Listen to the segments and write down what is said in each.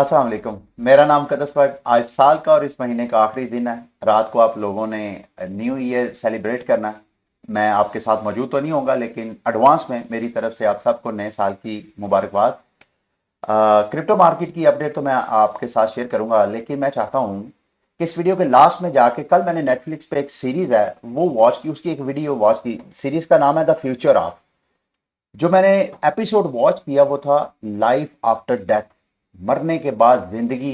अस्सलाम वालेकुम। मेरा नाम कदस बट। आज साल का और इस महीने का आखिरी दिन है। रात को आप लोगों ने न्यू ईयर सेलिब्रेट करना है। मैं आपके साथ मौजूद तो नहीं होगा, लेकिन एडवांस में मेरी तरफ से आप सबको नए साल की मुबारकबाद। क्रिप्टो मार्केट की अपडेट तो मैं आपके साथ शेयर करूंगा, लेकिन मैं चाहता हूं कि इस वीडियो के लास्ट में जाके, कल मैंने नेटफ्लिक्स पे एक सीरीज है वो वॉच की, उसकी एक वीडियो वॉच की। सीरीज का नाम है द फ्यूचर ऑफ। जो मैंने एपिसोड वॉच किया वो था लाइफ आफ्टर डेथ, मरने के बाद जिंदगी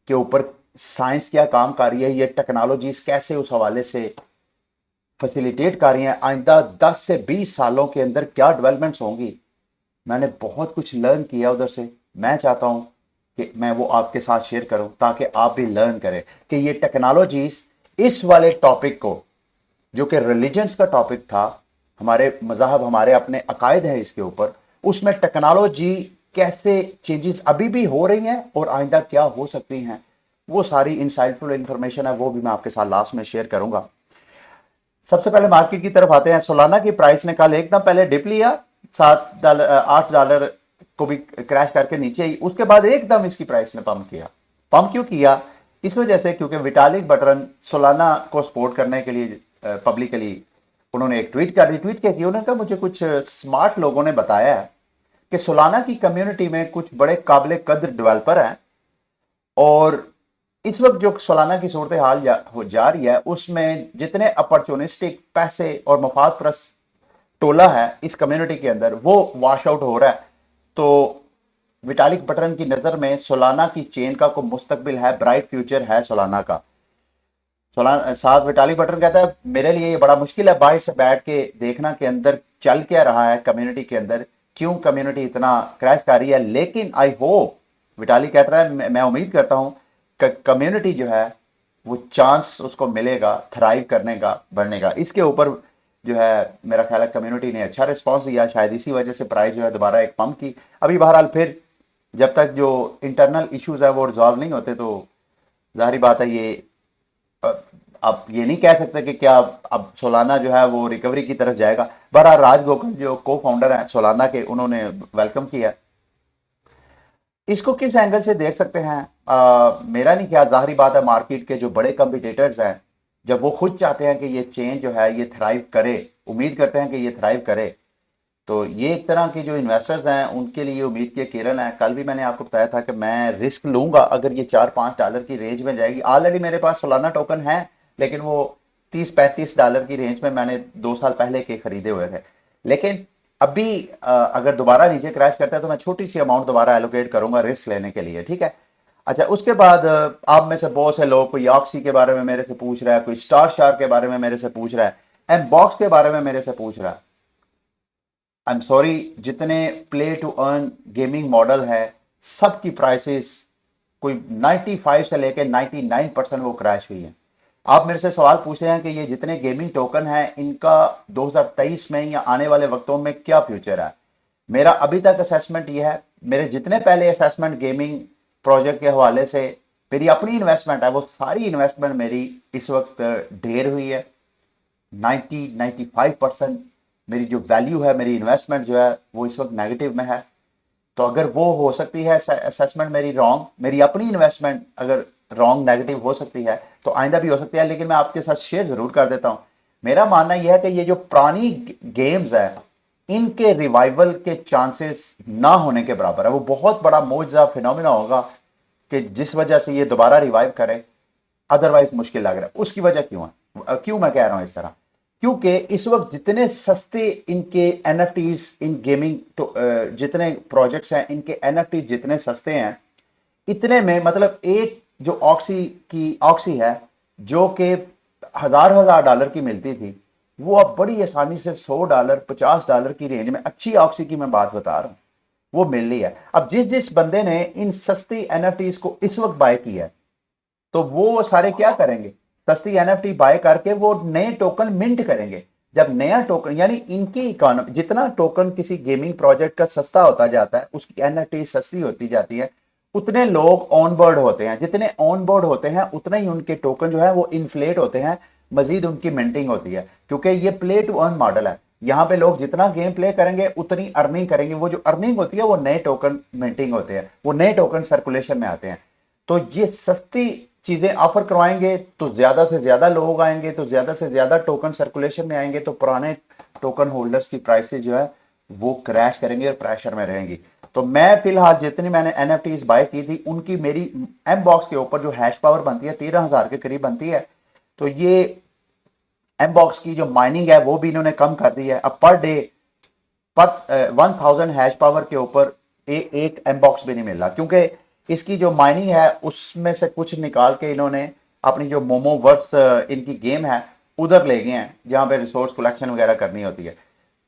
के ऊपर साइंस क्या काम कर रही है, ये टेक्नोलॉजीज कैसे उस हवाले से फैसिलिटेट कर रही हैं, आइंदा 10 से 20 सालों के अंदर क्या डेवलपमेंट्स होंगी। मैंने बहुत कुछ लर्न किया उधर से। मैं चाहता हूं कि मैं वो आपके साथ शेयर करूं ताकि आप भी लर्न करें कि ये टेक्नोलॉजीज इस वाले टॉपिक को, जो कि रिलीजन्स का टॉपिक था, हमारे मज़हब, हमारे अपने अकायद हैं इसके ऊपर, उसमें टेक्नोलॉजी कैसे चेंजेस अभी भी हो रही हैं और आइंदा क्या हो सकती हैं, वो सारी इंसाइटफुल इंफॉर्मेशन है, वो भी मैं आपके साथ लास्ट में शेयर करूंगा। सबसे पहले मार्केट की तरफ आते हैं। सोलाना की प्राइस ने कल एकदम पहले डिप लिया, $7 $8 को भी क्रैश करके नीचे आई। उसके बाद एकदम इसकी प्राइस ने पंप किया। पंप क्यों किया? इस वजह से क्योंकि विटालिक बटरन सोलाना को सपोर्ट करने के लिए पब्लिकली उन्होंने एक ट्वीट कर दी। ट्वीट क्या की? उन्होंने कहा मुझे कुछ स्मार्ट लोगों ने बताया है कि सोलाना की कम्युनिटी में कुछ बड़े काबिल कद्र डेवलपर हैं, और इस वक्त जो सोलाना की सूरत हाल हो जा रही है उसमें जितने अपॉर्चुनिस्टिक पैसे और मफाद परस्त टोला है इस कम्युनिटी के अंदर, वो वॉश आउट हो रहा है। तो विटालिक बटरन की नजर में सोलाना की चेन का कोई मुस्तकबिल है, ब्राइट फ्यूचर है सोलाना का। सोलाना साथ विटालिक बटरन कहता है मेरे लिए ये बड़ा मुश्किल है बाहर से बैठ के देखना कि अंदर चल क्या रहा है कम्युनिटी के अंदर, क्यों कम्युनिटी इतना क्रैश कर रही है। लेकिन आई होप, विटालिक कहता है मैं उम्मीद करता हूं कि कम्युनिटी जो है वो चांस उसको मिलेगा थराइव करने का, बढ़ने का। इसके ऊपर जो है मेरा ख्याल है कम्युनिटी ने अच्छा रिस्पॉन्स दिया, शायद इसी वजह से प्राइस जो है दोबारा एक पंप की। अभी बहरहाल फिर जब तक जो इंटरनल इश्यूज है वो रिजॉल्व नहीं होते तो जाहिर बात है ये आप ये नहीं कह सकते कि क्या अब सोलाना जो है वो रिकवरी की तरफ जाएगा। बहरहाल राज गोकुल जो को फाउंडर है सोलाना के, उन्होंने वेलकम किया। इसको किस एंगल से देख सकते हैं? मेरा नहीं ख्याल, जाहिर बात है मार्केट के जो बड़े कंपिटिटर्स हैं जब वो खुद चाहते हैं कि ये चेंज जो है ये थ्राइव करे, उम्मीद करते हैं कि ये थ्राइव करे, तो ये एक तरह के जो इन्वेस्टर्स हैं उनके लिए उम्मीद के किरण है। कल भी मैंने आपको बताया था कि मैं रिस्क लूंगा अगर ये $4-5 की रेंज में जाएगी। ऑलरेडी मेरे पास सोलाना टोकन है, लेकिन वो $30-35 की रेंज में मैंने 2 साल पहले के खरीदे हुए थे। लेकिन अभी अगर दोबारा नीचे क्रैश करता है तो मैं छोटी सी अमाउंट दोबारा एलोकेट करूंगा रिस्क लेने के लिए, ठीक है। अच्छा, उसके बाद आप में से बहुत से लोग, कोई ऑक्सी के बारे में मेरे से पूछ रहा है, कोई स्टार शार्क के बारे में मेरे से पूछ रहा है, एम बॉक्स के बारे में मेरे से पूछ रहा है। आई एम सॉरी, जितने play to earn gaming model है सबकी प्राइसेस कोई 95 से लेकर 99% वो क्रैश हुई है। आप मेरे से सवाल पूछ रहे हैं कि ये जितने गेमिंग टोकन हैं इनका 2023 में या आने वाले वक्तों में क्या फ्यूचर है। मेरा अभी तक असेसमेंट ये है, मेरे जितने पहले असेसमेंट गेमिंग प्रोजेक्ट के हवाले से मेरी अपनी इन्वेस्टमेंट है, वो सारी इन्वेस्टमेंट मेरी इस वक्त ढेर हुई है। 90-95% मेरी जो वैल्यू है, मेरी इन्वेस्टमेंट जो है वो इस वक्त नेगेटिव में है। तो अगर वो हो सकती है असेसमेंट मेरी रॉन्ग, मेरी अपनी इन्वेस्टमेंट अगर रॉन्ग नेगेटिव हो सकती है तो आइंदा भी हो सकती है। लेकिन मैं आपके साथ शेयर जरूर कर देता हूं। मेरा मानना यह है कि ये जो पुरानी गेम्स है इनके रिवाइवल के चांसेस ना होने के बराबर है। वो बहुत बड़ा मौजूदा फिनोमिना होगा कि जिस वजह से ये दोबारा रिवाइव करे, अदरवाइज मुश्किल लग रहा है। उसकी वजह क्यों है, क्यों मैं कह रहा हूं इस तरह? क्योंकि इस वक्त जितने सस्ते इनके एनएफटीज, इन गेमिंग तो जितने प्रोजेक्ट्स हैं इनके एनएफटीज जितने सस्ते हैं, इतने में मतलब एक जो ऑक्सी है जो कि $1000 की मिलती थी, वो अब बड़ी आसानी से $100 $50 की रेंज में, अच्छी ऑक्सी की मैं बात बता रहा हूं, वो मिल रही है। अब जिस जिस बंदे ने इन सस्ती एनएफटीज को इस वक्त बाय किया है तो वो सारे क्या करेंगे? सस्ती एनएफटी बाय करके वो नए टोकन मिंट करेंगे। जब नया टोकन, यानी इनकी इकोनॉमी, जितना टोकन किसी गेमिंग प्रोजेक्ट का सस्ता होता जाता है, उसकी एनएफटी सस्ती होती जाती है, उतने लोग ऑन बोर्ड होते हैं। जितने ऑन बोर्ड होते हैं उतने ही उनके टोकन जो है वो इन्फ्लेट होते हैं, मजीद उनकी मिंटिंग होती है। क्योंकि ये प्ले टू अर्न मॉडल है। यहाँ पे लोग जितना गेम प्ले करेंगे उतनी अर्निंग करेंगे। वो जो अर्निंग होती है वो नए टोकन मिंटिंग होते हैं, वो नए टोकन सर्कुलेशन में आते हैं। तो ये सस्ती चीजें ऑफर करवाएंगे तो ज्यादा से ज्यादा लोग आएंगे, तो ज्यादा से ज्यादा टोकन सर्कुलेशन में आएंगे, तो पुराने टोकन होल्डर्स की प्राइसेस जो है वो क्रैश करेंगे और प्रेशर में रहेंगी। तो मैं फिलहाल जितनी मैंने एनएफटीज बाय की थी उनकी मेरी एम बॉक्स के ऊपर जो हैश पावर बनती है 13,000 के करीब बनती है। तो ये एम बॉक्स की जो माइनिंग है वो भी इन्होंने कम कर दी है। अब पर डे पर 1000 हैश पावर के ऊपर एक एम बॉक्स भी नहीं मिल रहा, क्योंकि इसकी जो माइनिंग है उसमें से कुछ निकाल के इन्होंने अपनी जो मोमो वर्स इनकी गेम है उधर ले गए हैं, जहां पे रिसोर्स कलेक्शन वगैरह करनी होती है।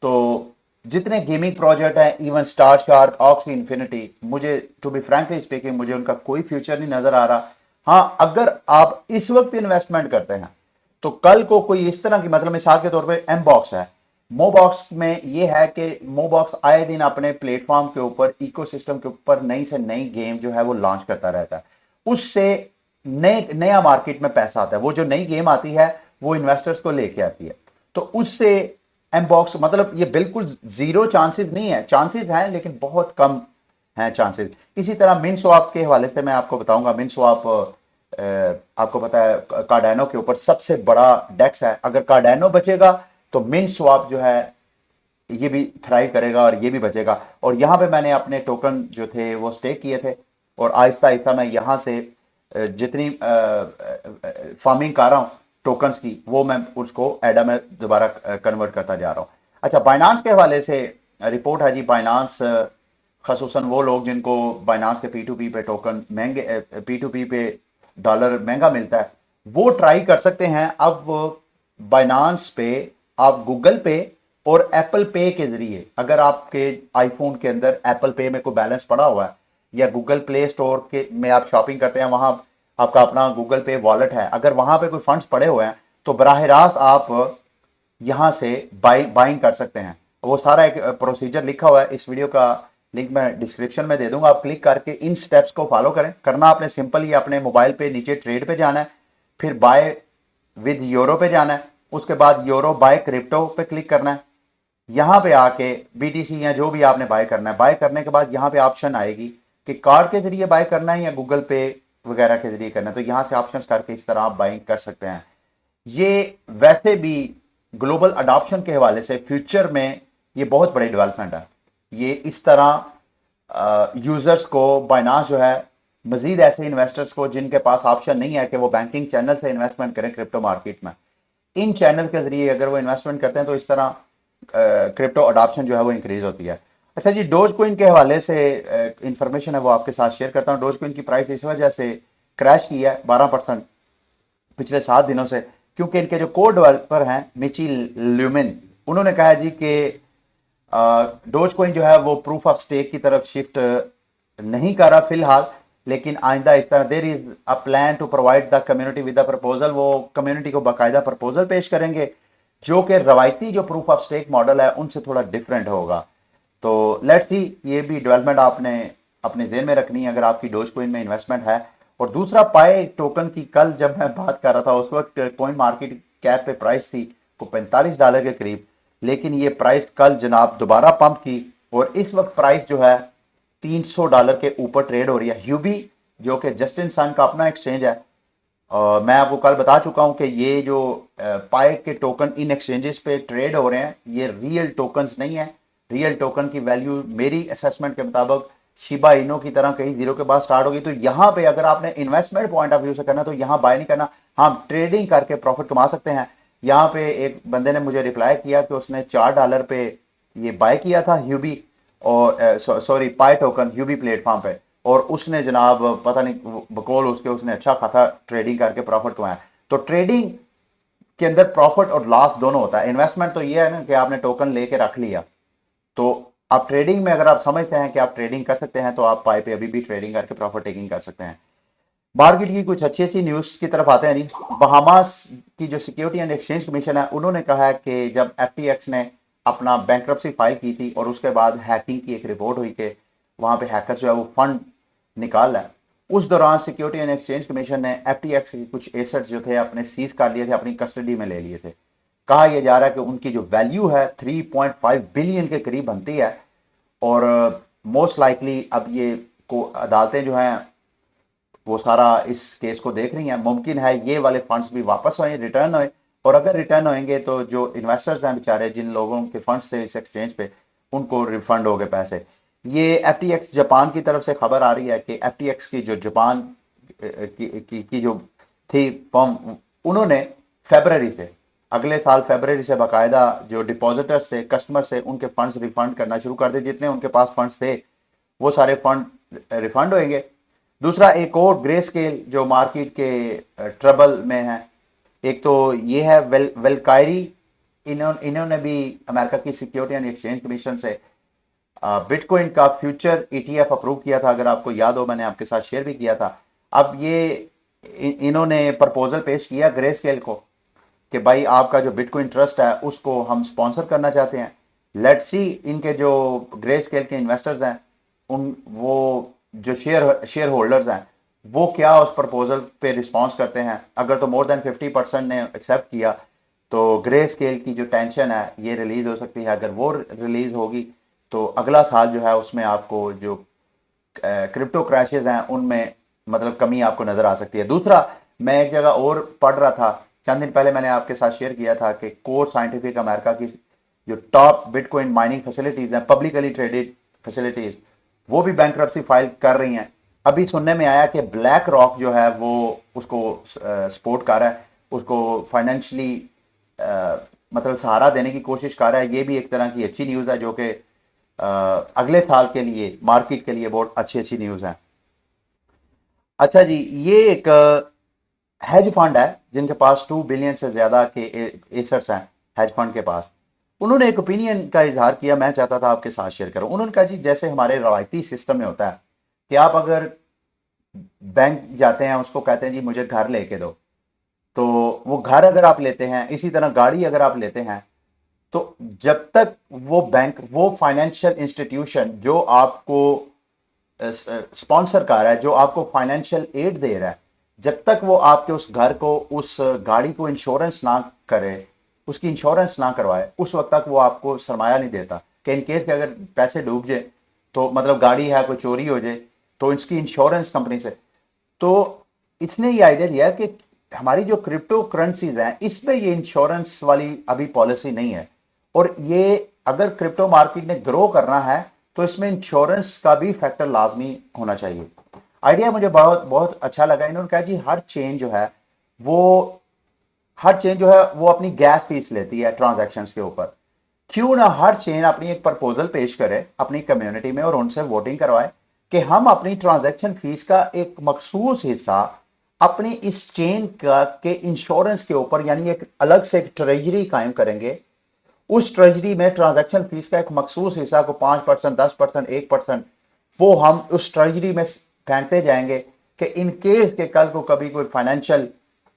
तो जितने गेमिंग प्रोजेक्ट हैं, even star shark, oxy infinity, मुझे टू बी फ्रैंकली स्पीकिंग मुझे उनका कोई फ्यूचर नहीं नजर आ रहा। हाँ, अगर आप इस वक्त इन्वेस्टमेंट करते हैं तो कल को कोई इस तरह की, मतलब मिसाल के तौर पे एम बॉक्स है, मोबॉक्स में ये है कि मोबॉक्स आए दिन अपने प्लेटफॉर्म के ऊपर, इकोसिस्टम के ऊपर नई से नई गेम जो है वो लॉन्च करता रहता है। उससे नया मार्केट में पैसा आता है। वो जो नई गेम आती है वो इन्वेस्टर्स को लेके आती है। तो उससे एमबॉक्स, मतलब ये बिल्कुल जीरो चांसेस नहीं है, चांसेस हैं लेकिन बहुत कम हैं चांसेस। इसी तरह मिन स्वैप के हवाले से मैं आपको बताऊंगा। मिन स्वैप आपको पता है कार्डानो के ऊपर सबसे बड़ा डेक्स है। अगर कार्डानो बचेगा तो मिन स्वैप जो है ये भी थ्राइव करेगा और ये भी बचेगा। और यहां पे मैंने अपने टोकन जो थे वो स्टेक किए थे और आहिस्ता आहिस्ता मैं यहां से जितनी फार्मिंग कर रहा हूं टोकन्स की, वो मैं उसको एडा में दोबारा कन्वर्ट करता जा रहा हूं। अच्छा, बाइनांस के हवाले से रिपोर्ट है जी। बाइनांस खसूसन वो लोग जिनको बाइनांस के P2P पे टोकन महंगे, P2P पे डॉलर महंगा मिलता है, वो ट्राई कर सकते हैं। अब बाइनांस पे आप गूगल पे और एप्पल पे के जरिए, अगर आपके आईफोन के अंदर एप्पल पे में कोई बैलेंस पड़ा हुआ है या गूगल प्ले स्टोर के में आप शॉपिंग करते हैं, वहां आपका अपना गूगल पे वॉलेट है, अगर वहां पे कोई फंड्स पड़े हुए हैं तो बराह रास्त आप यहां से बाइंग कर सकते हैं। वो सारा एक प्रोसीजर लिखा हुआ है, इस वीडियो का लिंक मैं डिस्क्रिप्शन में दे दूंगा। आप क्लिक करके इन स्टेप्स को फॉलो करें। करना आपने सिंपल ही अपने मोबाइल पे नीचे ट्रेड पे जाना है, फिर बाय विद यूरो पे जाना है, उसके बाद यूरो बाय क्रिप्टो पे क्लिक करना है। यहां पे आके बीटीसी या जो भी आपने बाय करना है, बाय करने के बाद यहां पे ऑप्शन आएगी कि कार्ड के जरिए बाय करना है या गूगल पे वगैरह के जरिए करना है। तो यहां से ऑप्शंस करके इस तरह आप बाइंग कर सकते हैं। ये वैसे भी ग्लोबल अडॉप्शन के हवाले से फ्यूचर में ये बहुत बड़ी डेवलपमेंट है। ये इस तरह यूजर्स को बाइनांस जो है मजीद ऐसे इन्वेस्टर्स को जिनके पास ऑप्शन नहीं है कि वो बैंकिंग चैनल से इन्वेस्टमेंट करें क्रिप्टो मार्केट में, इन चैनल के जरिए अगर वो इन्वेस्टमेंट करते हैं तो इस तरह क्रिप्टो अडॉप्शन जो है वो इंक्रीज होती है। अच्छा जी, डोज कोइन के हवाले से इंफॉर्मेशन है वो आपके साथ शेयर करता हूँ। डोज कोइन की प्राइस इस वजह से क्रैश की है 12% पिछले 7 दिनों से, क्योंकि इनके जो कोड डेवलपर हैं मिची ल्यूमिन, उन्होंने कहा जी कि डोज कोइन जो है वो प्रूफ ऑफ स्टेक की तरफ शिफ्ट नहीं कर रहा फिलहाल, लेकिन आइंदा इस तरह there is a plan to provide the community with a proposal. वो कम्युनिटी को बाकायदा प्रपोजल पेश करेंगे जो कि रवायती जो प्रूफ ऑफ स्टेक मॉडल है उनसे थोड़ा डिफरेंट होगा। तो लेट्स सी, ये भी डेवलपमेंट आपने अपने जेहन में रखनी है अगर आपकी डोज कोइन में इन्वेस्टमेंट है। और दूसरा, पाए टोकन की कल जब मैं बात कर रहा था उस वक्त कोइन मार्केट कैप पे प्राइस थी वो $45 के करीब, लेकिन ये प्राइस कल जनाब दोबारा पंप की और इस वक्त प्राइस जो है $300 के ऊपर ट्रेड हो रही है। ह्यूबी जो कि जस्टिन सन का अपना एक्सचेंज है, मैं आपको कल बता चुका हूं कि ये जो पाए के टोकन इन एक्सचेंजेस पे ट्रेड हो रहे हैं ये रियल टोकन्स नहीं है। रियल टोकन की वैल्यू मेरी असेसमेंट के मुताबिक शिबा इनो की तरह कहीं जीरो के बाद स्टार्ट होगी। तो यहां पे अगर आपने इन्वेस्टमेंट पॉइंट ऑफ व्यू से करना तो यहां बाय नहीं करना, हाँ ट्रेडिंग करके प्रॉफिट कमा सकते हैं। यहाँ पे एक बंदे ने मुझे रिप्लाई किया कि उसने $4 पे ये बाय किया था ह्यूबी, और सॉरी पाई टोकन ह्यूबी प्लेटफॉर्म पे, और उसने जनाब पता नहीं बकौल उसके उसने अच्छा खासा ट्रेडिंग करके प्रॉफिट कमाया। तो ट्रेडिंग के अंदर प्रॉफिट और लॉस दोनों होता है। इन्वेस्टमेंट तो ये है ना कि आपने टोकन लेके रख लिया, तो आप ट्रेडिंग में अगर आप समझते हैं कि आप ट्रेडिंग कर सकते हैं तो आप पाई पे अभी भी ट्रेडिंग करके प्रॉफिट टेकिंग कर सकते हैं। मार्केट की कुछ अच्छी अच्छी न्यूज़ की तरफ आते हैं जी। बहामास की जो सिक्योरिटी एंड एक्सचेंज कमीशन है उन्होंने कहा है कि जब FTX ने अपना बैंक्रप्सी फाइल की थी और उसके बाद हैकिंग की एक रिपोर्ट हुई कि वहां पे हैकर जो है वो फंड निकाल है, उस दौरान सिक्योरिटी एंड एक्सचेंज कमीशन ने FTX के कुछ एसेट्स जो थे अपने सीज कर लिए थे, अपनी कस्टडी में ले लिए थे। कहा यह जा रहा है कि उनकी जो वैल्यू है 3.5 बिलियन के करीब बनती है, और मोस्ट लाइकली अब ये को अदालतें जो हैं वो सारा इस केस को देख रही हैं। मुमकिन है ये वाले फंड्स भी वापस होए, रिटर्न होए, और अगर रिटर्न होएंगे तो जो इन्वेस्टर्स हैं बेचारे, जिन लोगों के फंड्स थे इस एक्सचेंज पे, उनको रिफंड हो गए पैसे। ये FTX जापान की तरफ से खबर आ रही है कि FTX की जो जापान की जो थी फर्म, उन्होंने फरवरी से, अगले साल फरवरी से बाकायदा जो डिपॉजिटर से, कस्टमर से उनके फंड्स रिफंड करना शुरू कर दिए। जितने उनके पास फंड्स थे वो सारे फंड रिफंड होंगे। दूसरा, एक और ग्रे स्केल जो मार्केट के ट्रबल में है, एक तो ये है वेलकायरी। इन्होंने भी अमेरिका की सिक्योरिटी एंड एक्सचेंज कमीशन से बिटकॉइन का फ्यूचर ETF अप्रूव किया था। अगर आपको याद हो, मैंने आपके साथ शेयर भी किया था। अब ये इन्होंने प्रपोजल पेश किया ग्रे स्केल को कि भाई आपका जो बिटकॉइन ट्रस्ट है उसको हम स्पॉन्सर करना चाहते हैं। लेट्स सी इनके जो ग्रे स्केल के इन्वेस्टर्स हैं, उन वो जो शेयर होल्डर्स हैं, वो क्या उस प्रपोजल पे रिस्पॉन्स करते हैं। अगर तो मोर देन 50% ने एक्सेप्ट किया तो ग्रे स्केल की जो टेंशन है ये रिलीज हो सकती है। अगर वो रिलीज होगी तो अगला साल जो है उसमें आपको जो क्रिप्टो क्रैशेज हैं उनमें मतलब कमी आपको नजर आ सकती है। दूसरा, मैं एक जगह और पढ़ रहा था, चंद दिन पहले मैंने आपके साथ शेयर किया था कि कोर साइंटिफिक अमेरिका की जो टॉप बिटकॉइन माइनिंग फैसिलिटीज हैं, पब्लिकली ट्रेडेड फैसिलिटीज, वो भी बैंक्रप्सी फाइल कर रही हैं। अभी सुनने में आया कि ब्लैक रॉक जो है वो उसको सपोर्ट कर रहा है, उसको फाइनेंशियली मतलब सहारा देने की कोशिश कर रहा है। ये भी एक तरह की अच्छी न्यूज़ है जो कि अगले साल के लिए मार्केट के लिए बहुत अच्छी न्यूज़ है। अच्छा जी, ये एक हेज फंड है जिनके पास 2 बिलियन से ज़्यादा के एसेट्स हैं हेज फंड के पास। उन्होंने एक ओपिनियन का इजहार किया, मैं चाहता था आपके साथ शेयर करूं। उन्होंने कहा जी, जैसे हमारे रवायती सिस्टम में होता है कि आप अगर बैंक जाते हैं, उसको कहते हैं जी मुझे घर लेके दो, तो वो घर अगर आप लेते हैं, इसी तरह गाड़ी अगर आप लेते हैं, तो जब तक वो बैंक, वो फाइनेंशियल इंस्टीट्यूशन जो आपको स्पॉन्सर कर रहा है, जो आपको फाइनेंशियल एड दे रहा है, जब तक वो आपके उस घर को, उस गाड़ी को इंश्योरेंस ना करे, उसकी इंश्योरेंस ना करवाए, उस वक्त तक वो आपको सरमाया नहीं देता। कि इन केस के अगर पैसे डूब जाए, तो मतलब गाड़ी है, कोई चोरी हो जाए, तो इसकी इंश्योरेंस कंपनी से। तो इसने ये आइडिया दिया कि हमारी जो क्रिप्टो करेंसीज हैं इसमें ये इंश्योरेंस वाली अभी पॉलिसी नहीं है, और ये अगर क्रिप्टो मार्केट ने ग्रो करना है तो इसमें इंश्योरेंस का भी फैक्टर लाजमी होना चाहिए। आइडिया मुझे बहुत बहुत अच्छा लगा। इन्होंने कहा जी हर चेन जो है वो अपनी गैस फीस लेती है ट्रांजैक्शंस के ऊपर। क्यों ना हर चेन अपनी एक प्रपोजल पेश करे अपनी कम्युनिटी में और उनसे वोटिंग करवाए कि हम अपनी ट्रांजैक्शन फीस का एक मखसूस हिस्सा अपनी इस चेन का के इंश्योरेंस के ऊपर, यानी एक अलग से एक ट्रेजरी कायम करेंगे। उस ट्रेजरी में ट्रांजैक्शन फीस का एक मखसूस हिस्सा को 5%, 10%, 1% वो हम उस ट्रेजरी में फेंकते जाएंगे कि इन केस के कल को कभी कोई फाइनेंशियल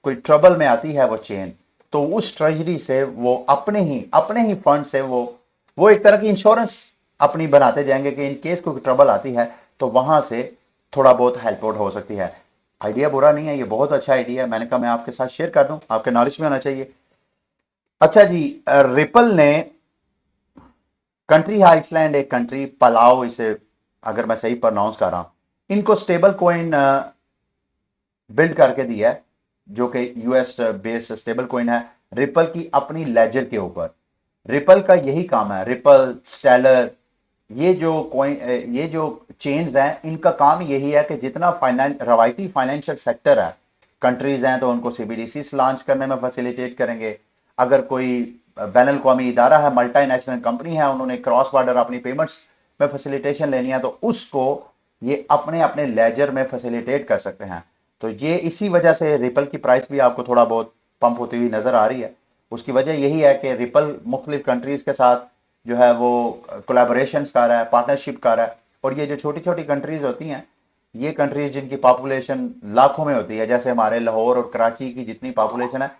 कोई ट्रबल में आती है वो चेन, तो उस ट्रेजरी से वो अपने ही फंड से वो एक तरह की इंश्योरेंस अपनी बनाते जाएंगे कि इन केस कोई ट्रबल आती है तो वहां से थोड़ा बहुत हेल्प आउट हो सकती है। आइडिया बुरा नहीं है, ये बहुत अच्छा आइडिया है। मैंने कहा मैं आपके साथ शेयर कर दूं, आपके नॉलेज में होना चाहिए। अच्छा जी, रिपल ने कंट्री है आइसलैंड, एक कंट्री पलाओ, इसे अगर मैं सही प्रोनाउंस कर रहा हूं, इनको स्टेबल कॉइन बिल्ड करके दिया है जो कि यूएस बेस्ड स्टेबल कॉइन है रिपल की अपनी लेजर के ऊपर। रिपल का यही काम है, रिपल, स्टेलर, ये जो चेन्स हैं इनका काम यही है कि जितना रवायती फाइनेंशियल सेक्टर है, कंट्रीज हैं तो उनको CBDCs लॉन्च करने में फैसिलिटेट करेंगे। अगर कोई बैन अल-कौमी इदारा है, मल्टीनेशनल कंपनी है, उन्होंने क्रॉस बॉर्डर अपनी पेमेंट्स में फैसिलिटेशन लेनी है, तो उसको ये अपने अपने लेजर में फैसिलिटेट कर सकते हैं। तो ये इसी वजह से रिपल की प्राइस भी आपको थोड़ा बहुत पंप होती हुई नजर आ रही है। उसकी वजह यही है कि रिपल मुख्तलिफ कंट्रीज के साथ जो है वो कोलैबोरेशन कर रहा है, पार्टनरशिप कर रहा है। और ये जो छोटी छोटी कंट्रीज होती हैं, ये कंट्रीज जिनकी पॉपुलेशन लाखों में होती है, जैसे हमारे लाहौर और कराची की जितनी पॉपुलेशन है,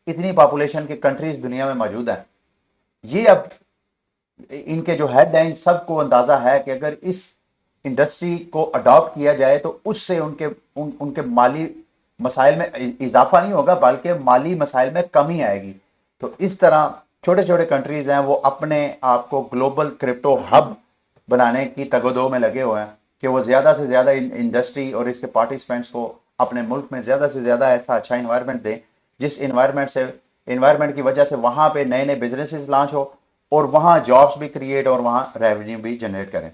इतनी पॉपुलेशन की कंट्रीज दुनिया में मौजूद है। ये अब इनके जो हेड हैं, सबको अंदाजा है कि अगर इस इंडस्ट्री को अडॉप्ट किया जाए तो उससे उनके माली मसाइल में इजाफा नहीं होगा, बल्कि माली मसाइल में कमी आएगी। तो इस तरह छोटे छोटे कंट्रीज हैं वो अपने आप को ग्लोबल क्रिप्टो हब बनाने की तगोदो में लगे हुए हैं कि वो ज़्यादा से ज़्यादा इंडस्ट्री और इसके पार्टिसिपेंट्स को अपने मुल्क में ज़्यादा से ज़्यादा ऐसा अच्छा इन्वायरमेंट दें जिस इन्वायरमेंट की वजह से वहाँ पे नए नए बिजनेसेस लॉन्च हो और वहाँ जॉब्स भी क्रिएट और वहाँ रेवेन्यू भी जनरेट करें।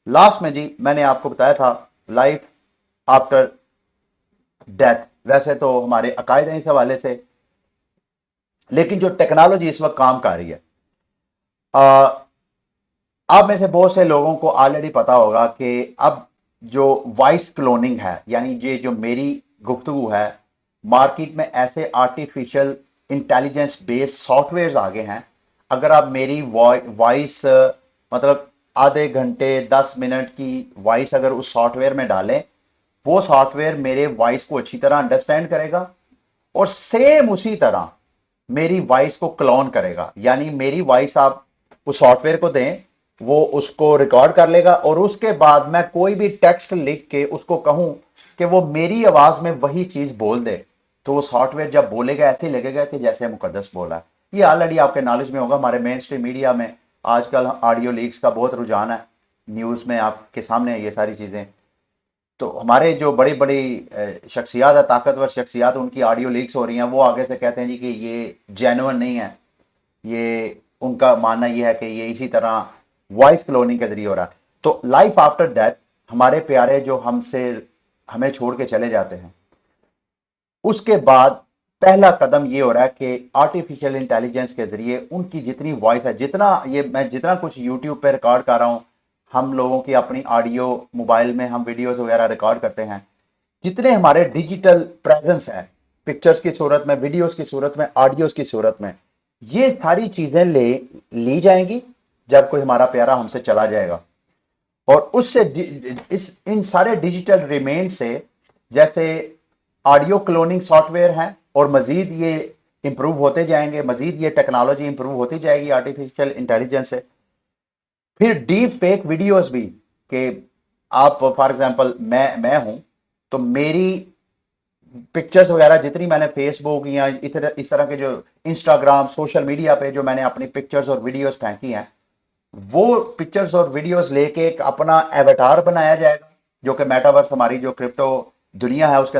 लास्ट में जी मैंने आपको बताया था लाइफ आफ्टर डेथ, वैसे तो हमारे अकायदे इस हवाले से, लेकिन जो टेक्नोलॉजी इस वक्त काम कर रही है, आप में से बहुत से लोगों को ऑलरेडी पता होगा कि अब जो वॉइस क्लोनिंग है, यानी ये जो मेरी गुफ्तगू है, मार्केट में ऐसे आर्टिफिशियल इंटेलिजेंस बेस्ड सॉफ्टवेयर आ गए हैं। अगर आप मेरी वॉइस मतलब आधे घंटे 10 मिनट की वॉइस अगर उस सॉफ्टवेयर में डालें, वो सॉफ्टवेयर मेरे वॉइस को अच्छी तरह अंडरस्टैंड करेगा और सेम उसी तरह मेरी वॉइस को क्लोन करेगा। यानी मेरी वॉइस आप उस सॉफ्टवेयर को दें, वो उसको रिकॉर्ड कर लेगा और उसके बाद मैं कोई भी टेक्स्ट लिख के उसको कहूं कि वो मेरी आवाज में वही चीज बोल दे, तो वो सॉफ्टवेयर जब बोलेगा ऐसे ही लगेगा कि जैसे मुकद्दस बोला है। ये ऑलरेडी आपके नॉलेज में होगा। हमारे मेन स्ट्रीम मीडिया में आजकल ऑडियो लीक्स का बहुत रुझान है, न्यूज़ में आपके सामने है ये सारी चीज़ें। तो हमारे जो बड़ी बड़ी शख्सियात है, ताकतवर शख्सियात, उनकी ऑडियो लीक्स हो रही हैं, वो आगे से कहते हैं जी कि ये जेन्युइन नहीं है, ये उनका मानना ये है कि ये इसी तरह वॉइस क्लोनिंग के जरिए हो रहा है। तो लाइफ आफ्टर डेथ, हमारे प्यारे जो हमें छोड़ के चले जाते हैं, उसके बाद पहला कदम ये हो रहा है कि आर्टिफिशियल इंटेलिजेंस के जरिए उनकी जितनी वॉइस है, मैं जितना कुछ यूट्यूब पे रिकॉर्ड कर रहा हूं, हम लोगों की अपनी ऑडियो मोबाइल में हम वीडियोस वगैरह रिकॉर्ड करते हैं, जितने हमारे डिजिटल प्रेजेंस है, पिक्चर्स की सूरत में, वीडियोस की सूरत में, ऑडियोस की सूरत में, ये सारी चीजें ली जाएंगी जब कोई हमारा प्यारा हमसे चला जाएगा। और उससे इन सारे डिजिटल रिमेन से, जैसे ऑडियो क्लोनिंग सॉफ्टवेयर हैं और मजीद ये इंप्रूव होते जाएंगे, मजीद ये टेक्नोलॉजी इंप्रूव होती जाएगी आर्टिफिशियल इंटेलिजेंस से। फिर डीप फेक वीडियोस भी, कि आप फॉर एग्जांपल मैं हूं, तो मेरी पिक्चर्स वगैरह जितनी मैंने फेसबुक या इस तरह के जो इंस्टाग्राम सोशल मीडिया पे जो मैंने अपनी पिक्चर्स और वीडियोस फेंकी हैं, वो पिक्चर्स और वीडियोस लेके एक अपना एवेटार बनाया जाएगा, जो कि मेटावर्स, हमारी जो क्रिप्टो दुनिया है उसके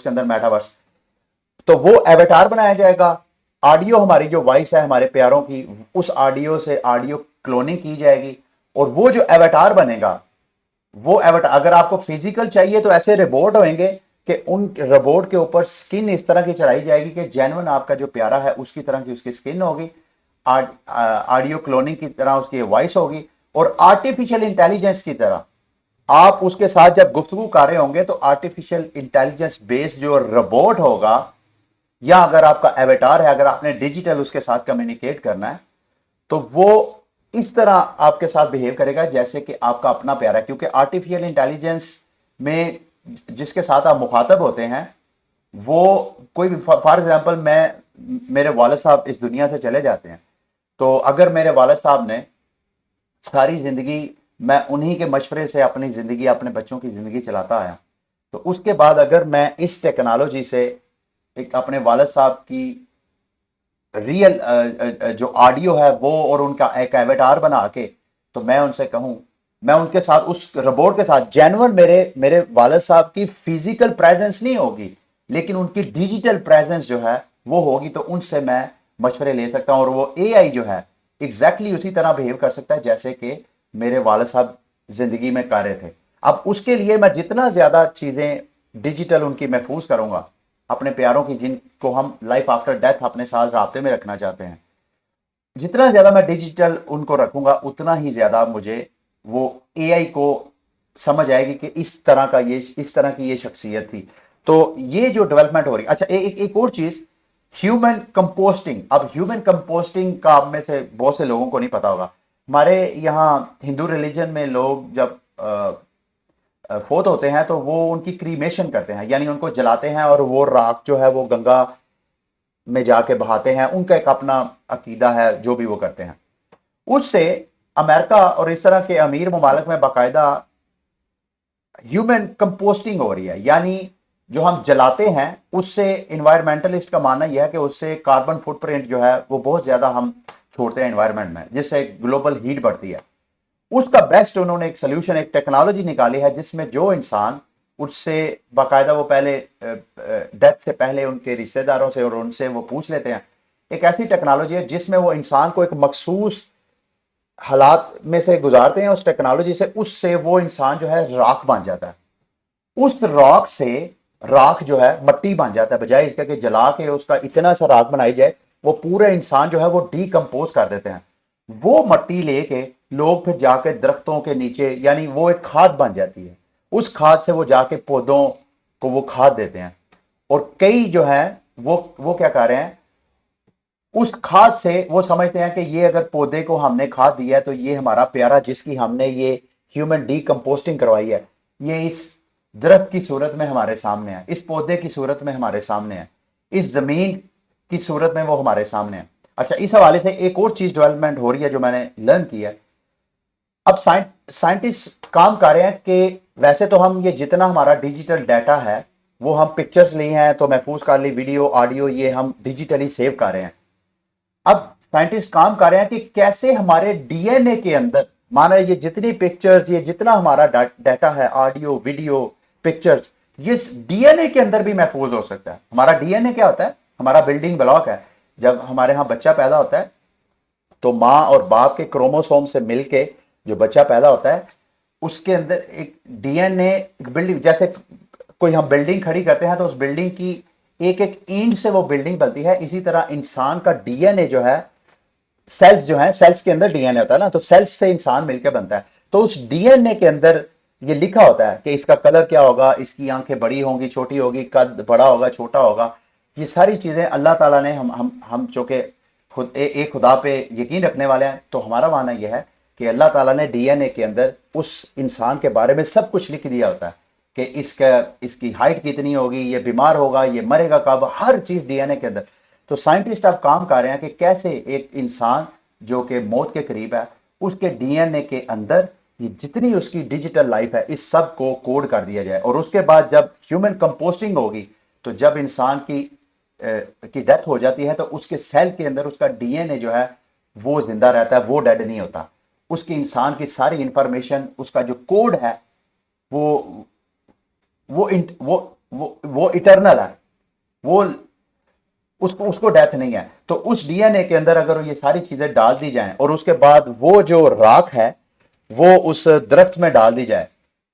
अंदर मेटावर्स, तो वो एवेटार बनाया जाएगा। ऑडियो, हमारी जो वॉइस है हमारे प्यारों की, उस ऑडियो से ऑडियो क्लोनिंग की जाएगी और वो जो एवेटार बनेगा, वो एवेटार, अगर आपको फिजिकल चाहिए तो ऐसे रोबोट होंगे कि उन रोबोट के ऊपर स्किन इस तरह की चढ़ाई जाएगी कि जेन्युइन आपका जो प्यारा है उसकी तरह की उसकी स्किन होगी, ऑडियो क्लोनिंग की तरह उसकी वॉइस होगी, और आर्टिफिशियल इंटेलिजेंस की तरह आप उसके साथ जब गुफ्तगू कर रहे होंगे तो आर्टिफिशियल इंटेलिजेंस बेस्ड जो रोबोट होगा, या अगर आपका एवेटार है, अगर आपने डिजिटल उसके साथ कम्युनिकेट करना है, तो वो इस तरह आपके साथ बिहेव करेगा जैसे कि आपका अपना प्यारा है। क्योंकि आर्टिफिशियल इंटेलिजेंस में जिसके साथ आप मुखातब होते हैं, वो कोई भी, फॉर एग्जांपल मेरे वालिद साहब इस दुनिया से चले जाते हैं, तो अगर मेरे वालिद साहब ने सारी जिंदगी, मैं उन्हीं के मशवरे से अपनी जिंदगी, अपने बच्चों की जिंदगी चलाता आया, तो उसके बाद अगर मैं इस टेक्नोलॉजी से एक अपने वालिद साहब की रियल जो ऑडियो है वो और उनका एक एवेटार बना के, तो मैं उनसे कहूं, मैं उनके साथ, उस रोबोट के साथ जेन्युइन मेरे वालिद साहब की फिजिकल प्रेजेंस नहीं होगी, लेकिन उनकी डिजिटल प्रेजेंस जो है वो होगी, तो उनसे मैं मशवरे ले सकता हूं और वो एआई जो है एग्जैक्टली उसी तरह बिहेव कर सकता है जैसे कि मेरे वालिद साहब जिंदगी में कर रहे थे। अब उसके लिए मैं जितना ज्यादा चीजें डिजिटल उनकी महफूज करूंगा, अपने प्यारों की जिनको हम लाइफ आफ्टर डेथ अपने साथ राब्ते में रखना चाहते हैं, जितना ज्यादा मैं डिजिटल उनको रखूंगा, उतना ही ज्यादा मुझे वो एआई को समझ आएगी कि इस तरह की ये शख्सियत थी। तो ये जो डेवलपमेंट हो रही है। अच्छा, एक और चीज, ह्यूमन कंपोस्टिंग। अब ह्यूमन कंपोस्टिंग का आप में से बहुत से लोगों को नहीं पता होगा। हमारे यहाँ हिंदू रिलीजन में लोग जब फोत होते हैं तो वो उनकी क्रीमेशन करते हैं, यानी उनको जलाते हैं और वो राख जो है वो गंगा में जाके बहाते हैं। उनका एक अपना अकीदा है जो भी वो करते हैं। उससे अमेरिका और इस तरह के अमीर ममालिक में बाकायदा ह्यूमन कंपोस्टिंग हो रही है, यानी जो हम जलाते हैं उससे इन्वायरमेंटलिस्ट का मानना यह है कि उससे कार्बन फुटप्रिंट जो है वो बहुत ज्यादा हम छोड़ते हैं इन्वायरमेंट में, जिससे ग्लोबल हीट बढ़ती है। उसका बेस्ट उन्होंने एक सोल्यूशन, एक टेक्नोलॉजी निकाली है जिसमें जो इंसान उससे बाकायदा वो पहले डेथ से पहले उनके रिश्तेदारों से और उनसे वो पूछ लेते हैं। एक ऐसी टेक्नोलॉजी है जिसमें वो इंसान को एक मखसूस हालात में से गुजारते हैं, उस टेक्नोलॉजी से, उससे वो इंसान जो है राख बन जाता है। उस राख से राख जो है मट्टी बन जाता है, बजाय इसका कि जला के उसका इतना सा राख बनाई जाए, वो पूरे इंसान जो है वो डीकंपोज कर देते हैं। वो मट्टी लेके लोग फिर जाके दरख्तों के नीचे, यानी वो एक खाद बन जाती है, उस खाद से वो जाके पौधों को वो खाद देते हैं। और कई जो है वो क्या कर रहे हैं, उस खाद से वो समझते हैं कि ये अगर पौधे को हमने खाद दिया है तो ये हमारा प्यारा, जिसकी हमने ये ह्यूमन डीकंपोस्टिंग करवाई है, ये इस दरख्त की सूरत में हमारे सामने है, इस पौधे की सूरत में हमारे सामने है, इस जमीन की सूरत में वो हमारे सामने है। अच्छा, इस हवाले से एक और चीज डेवलपमेंट हो रही है जो मैंने लर्न किया है। अब साइंटिस्ट काम कर रहे हैं कि वैसे तो हम ये जितना हमारा डिजिटल डाटा है वो हम पिक्चर्स ली हैं तो महफूज कर ली, वीडियो ऑडियो ये हम डिजिटली सेव कर रहे हैं। अब साइंटिस्ट काम कर रहे हैं कि कैसे हमारे डीएनए के अंदर, माना ये जितनी पिक्चर्स, ये जितना हमारा डाटा है, ऑडियो वीडियो पिक्चर्स, ये डीएनए के अंदर भी महफूज हो सकता है। हमारा डीएनए क्या होता है, हमारा बिल्डिंग ब्लॉक है। जब हमारे यहाँ बच्चा पैदा होता है तो माँ और बाप के क्रोमोसोम से मिलके जो बच्चा पैदा होता है उसके अंदर एक डीएनए, एक बिल्डिंग, जैसे कोई हम बिल्डिंग खड़ी करते हैं तो उस बिल्डिंग की एक एक ईंट से वो बिल्डिंग बनती है। इसी तरह इंसान का डीएनए जो है, सेल्स जो है, सेल्स के अंदर डीएनए होता है ना, तो सेल्स से इंसान मिलकर बनता है। तो उस डीएनए के अंदर ये लिखा होता है कि इसका कलर क्या होगा, इसकी आंखें बड़ी होंगी छोटी होगी, कद बड़ा होगा छोटा होगा। ये सारी चीजें अल्लाह ताला ने हम चूंकि खुद एक खुदा पे यकीन रखने वाले हैं, तो हमारा मानना यह है कि अल्लाह ताला ने डीएनए के अंदर उस इंसान के बारे में सब कुछ लिख दिया होता है कि इसकी हाइट कितनी होगी, ये बीमार होगा, ये मरेगा कब, हर चीज डीएनए के अंदर। तो साइंटिस्ट अब काम कर रहे हैं कि कैसे एक इंसान जो कि मौत के करीब है उसके डीएनए के अंदर ये जितनी उसकी डिजिटल लाइफ है इस सब को कोड कर दिया जाए। और उसके बाद जब ह्यूमन कंपोस्टिंग होगी तो जब इंसान की डेथ हो जाती है तो उसके सेल के अंदर उसका डीएनए जो है वो जिंदा रहता है, वो डेड नहीं होता। उसकी इंसान की सारी इंफॉर्मेशन, उसका जो कोड है वो वो वो इटरनल है, वो उसको डेथ नहीं है। तो उस डीएनए के अंदर अगर ये सारी चीजें डाल दी जाएं और उसके बाद वो जो राख है वो उस दरख्त में डाल दी जाए,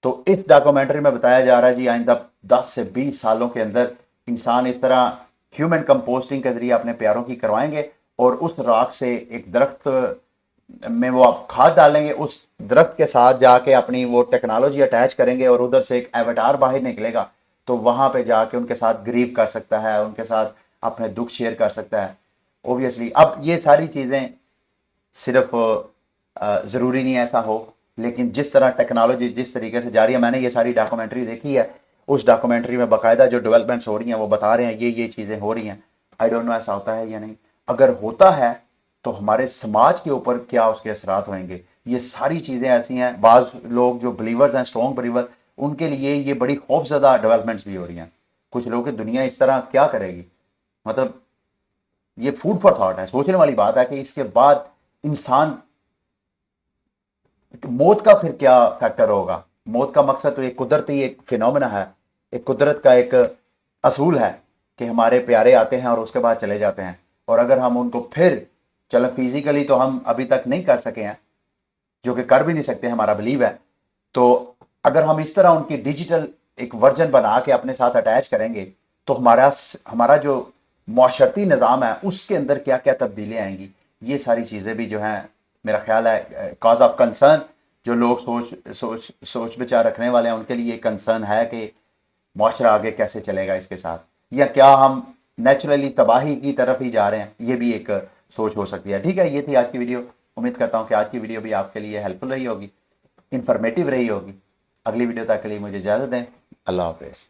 तो इस डॉक्यूमेंट्री में बताया जा रहा है जी आइंदा 10 से 20 सालों के अंदर इंसान इस तरह ह्यूमन कंपोस्टिंग के जरिए अपने प्यारों की करवाएंगे और उस राख से एक दरख्त में वो आप खाद डालेंगे, उस दरख्त के साथ जाके अपनी वो टेक्नोलॉजी अटैच करेंगे और उधर से एक एवटार बाहर निकलेगा, तो वहां पे जाके उनके साथ ग्रीव कर सकता है, उनके साथ अपने दुख शेयर कर सकता है। ओबियसली अब ये सारी चीज़ें सिर्फ ज़रूरी नहीं ऐसा हो, लेकिन जिस तरह टेक्नोलॉजी जिस तरीके से जा रही है, मैंने ये सारी डॉक्यूमेंट्री देखी है, उस डॉक्यूमेंट्री में बाकायदा जो डेवलपमेंट्स हो रही हैं वो बता रहे हैं ये चीज़ें हो रही हैं। आई डोंट नो ऐसा होता है या नहीं, अगर होता है तो हमारे समाज के ऊपर क्या उसके असरात होंगे। ये सारी चीज़ें ऐसी हैं, बाज़ लोग जो बिलीवर्स हैं, स्ट्रॉन्ग बिलीवर, उनके लिए ये बड़ी खौफजदा डेवलपमेंट्स भी हो रही हैं। कुछ लोगों की दुनिया इस तरह क्या करेगी, मतलब ये फूड फॉर थॉट है, सोचने वाली बात है कि इसके बाद इंसान, मौत का फिर क्या फैक्टर होगा। मौत का मकसद तो एक कुदरती एक फिनोमेना है, एक कुदरत का एक असूल है कि हमारे प्यारे आते हैं और उसके बाद चले जाते हैं, और अगर हम उनको फिर, चलो फिजिकली तो हम अभी तक नहीं कर सके हैं, जो कि कर भी नहीं सकते हमारा बिलीव है, तो अगर हम इस तरह उनकी डिजिटल एक वर्जन बना के अपने साथ अटैच करेंगे तो हमारा जो माशरती निज़ाम है उसके अंदर क्या क्या तब्दीलियाँ आएंगी। ये सारी चीज़ें भी जो हैं मेरा ख्याल है कॉज ऑफ कंसर्न, जो लोग सोच विचार रखने वाले हैं उनके लिए कंसर्न है कि माशरा आगे कैसे चलेगा इसके साथ, या क्या हम नेचुरली तबाही की तरफ ही जा रहे हैं, ये भी एक सोच हो सकती है। ठीक है, ये थी आज की वीडियो। उम्मीद करता हूँ कि आज की वीडियो भी आपके लिए हेल्पफुल रही होगी, इंफॉर्मेटिव रही होगी। अगली वीडियो तक के लिए मुझे इजाज़त दें। अल्लाह हाफिज़।